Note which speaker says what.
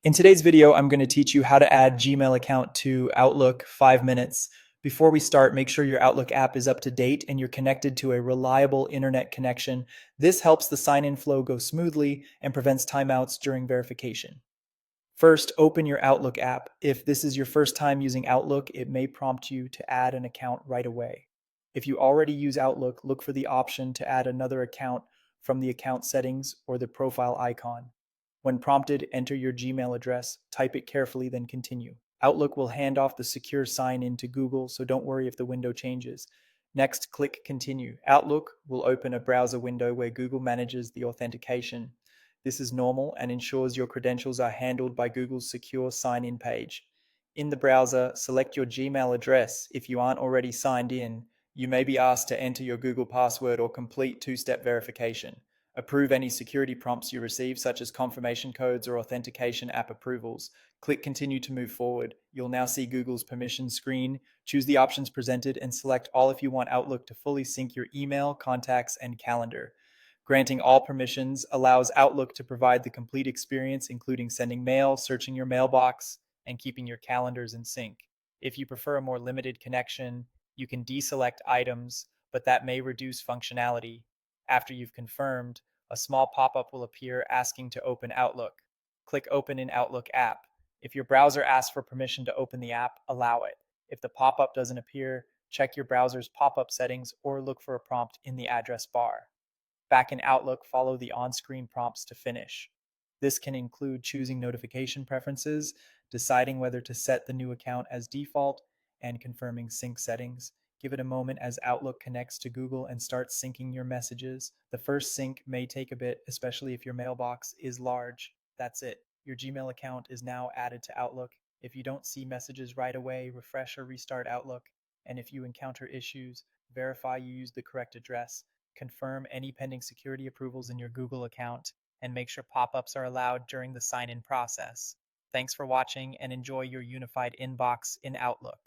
Speaker 1: In today's video, I'm going to teach you how to add Gmail account to Outlook 5 minutes. Before we start, make sure your Outlook app is up to date and you're connected to a reliable internet connection. This helps the sign-in flow go smoothly and prevents timeouts during verification. First, open your Outlook app. If this is your first time using Outlook, it may prompt you to add an account right away. If you already use Outlook, look for the option to add another account from the account settings or the profile icon. When prompted, enter your Gmail address, type it carefully, then continue. Outlook will hand off the secure sign in to Google, so don't worry if the window changes. Next, click Continue. Outlook will open a browser window where Google manages the authentication. This is normal and ensures your credentials are handled by Google's secure sign-in page. In the browser, select your Gmail address. If you aren't already signed in, you may be asked to enter your Google password or complete two-step verification. Approve any security prompts you receive, such as confirmation codes or authentication app approvals. Click Continue to move forward. You'll now see Google's permission screen. Choose the options presented and select all if you want Outlook to fully sync your email, contacts, and calendar. Granting all permissions allows Outlook to provide the complete experience, including sending mail, searching your mailbox, and keeping your calendars in sync. If you prefer a more limited connection, you can deselect items, but that may reduce functionality. After you've confirmed, a small pop-up will appear asking to open Outlook. Click Open in Outlook app. If your browser asks for permission to open the app, allow it. If the pop-up doesn't appear, check your browser's pop-up settings or look for a prompt in the address bar. Back in Outlook, follow the on-screen prompts to finish. This can include choosing notification preferences, deciding whether to set the new account as default, and confirming sync settings. Give it a moment as Outlook connects to Google and starts syncing your messages. The first sync may take a bit, especially if your mailbox is large. That's it. Your Gmail account is now added to Outlook. If you don't see messages right away, refresh or restart Outlook. And if you encounter issues, verify you used the correct address. Confirm any pending security approvals in your Google account, and make sure pop-ups are allowed during the sign-in process. Thanks for watching and enjoy your unified inbox in Outlook.